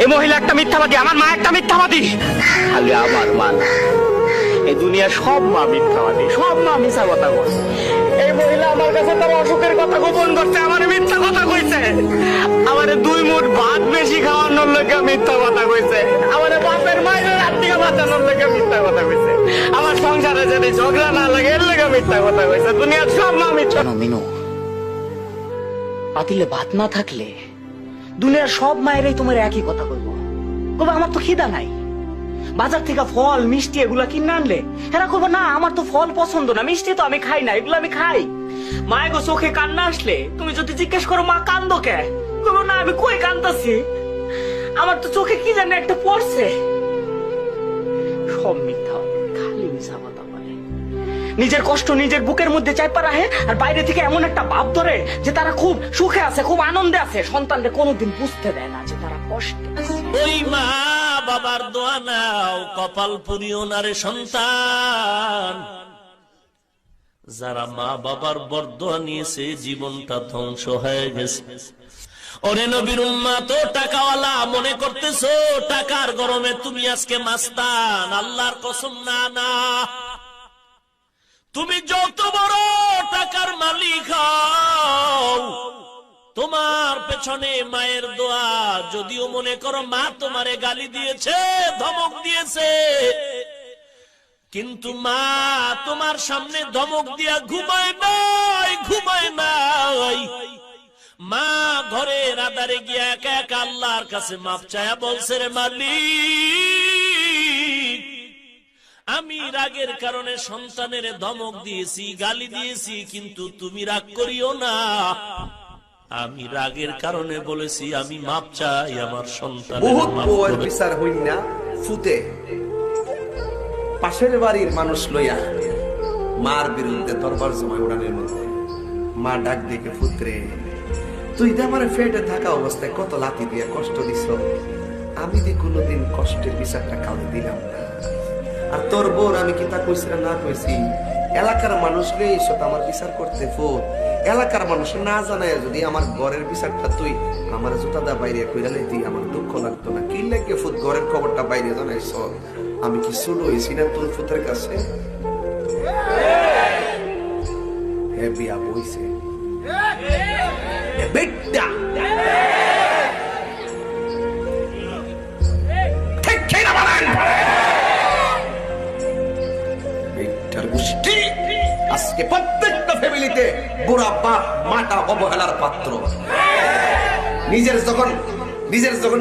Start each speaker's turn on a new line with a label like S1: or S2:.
S1: এই মহিলা একটা মিথ্যাবাদী, আমার মা একটা মিথ্যাবাদী। খালি আমার মা না, এই দুনিয়া সব মা মিথ্যাবাদী, সব মা মিথ্যা কথা বলে। এই মহিলা আমার কাছে তার অসুখের কথা গোপন করছে, আমার মিথ্যা কথা কইছে। আমার 2 মুঠ ভাত বেশি খাওয়ানোর লোকে মিথ্যা কথা কইছে। আমার বাপের মায়ের রাত থেকে বাঁচানোর লোকে মিথ্যা কথা কইছে। আমার সংসারে যদি ঝগড়া না লাগে এর লোকে মিথ্যা কথা কইছে। দুনিয়ার সব মা মিথ্যা। মিনু, পাতিলে ভাত না থাকলে দুনিয়ার সব মায়েরাই তোমার একই কথা কইবো। কবে আমার তো খিদা নাই, বাজার থেকে ফল মিষ্টি এগুলা কিনে আনলে এরা করবো না আমার তো ফল পছন্দ না, মিষ্টি তো আমি খাই না, এগুলো আমি খাই। মায়ের গো চোখে কান্না আসলে তুমি যদি জিজ্ঞেস করো মা কান্দো কে, করবো না আমি কই কান্দাছি, আমার তো চোখে কি জানি একটা পড়ছে। সব মিথ্যা, খালি মিশা কথা বলে। নিজের কষ্ট নিজের বুকের মধ্যে চাইপা রাখে, আর বাইরে থেকে এমন একটা ভাব ধরে যে তারা খুব সুখে আছে, খুব আনন্দে আছে। সন্তানদের কোনোদিন বুঝতে দেয় না যে তারা কষ্টে আছে।
S2: ওই মা বাবার দোয়া নাও, কপাল পুরিও না রে সন্তান। যারা মা বাবার বরদোয়া নিয়েছে জীবনটা ধ্বংস হয়ে গেছে। ওরে নবীর উম্মত, টাকাওয়ালা মনে করতেছো টাকার গরমে তুমি আজকে মাস্তান। আল্লাহর কসম, না না, তুমি যত বড় টাকার মালিক হও, তোমার পেছনে মায়ের দোয়া। যদিও মনে করো মা তোমারে গালি দিয়েছে, ধমক দিয়েছে, কিন্তু মা তোমার সামনে ধমক দিয়া ঘুমায় নাই, ঘুমায় নাই। মা ঘরের আধারে গিয়া একা একা আল্লাহর কাছে মাপ চায়া বলছে, রে মালিক, আমি রাগের কারণে সন্তানের ধমক দিয়েছি, গালি দিয়েছি, কিন্তু তুমি রাগ করিও না। আমি রাগের কারণে বলেছি, আমি মাপ চাই আমার সন্তানের।
S3: বিচার হইন না ফুতে পাশের বাড়ির মানুষ লইয়া মার বিরুদ্ধে দরবার জমায় উড়ানের মধ্যে। মা ডাক দেখে, পুত্রে তুই তো আমার ফেটে থাকা অবস্থায় কত লাথি দিয়ে কষ্ট দিছ, আমি যে কোনোদিন কষ্টের বিচারটা কাউকে দিলাম না। আর তোর বোর আমি কি তা কইছি না কইছি, এলাকার মানুষ লই এসব আমার বিচার করতে ফুট। এলাকার মানুষ না জানায় যদি আমার ঘরের বিচারটা তুই আমার জুতা দা বাইরে কইরা লইতি, আমার দুঃখ লাগতো না। কি লাগে ফুট ঘরের খবরটা বাইরে জানাইছ, আমি কি ছোট হয়েছি না তোর ফুতের কাছে? হে বিয়া বইছে বেটা, ঠিক কিনা বলেন? বেটার গোষ্ঠী আজকে প্রত্যেকটা ফ্যামিলিতে বুড়া বাপ মাটা অবহেলার পাত্র। নিজের যখন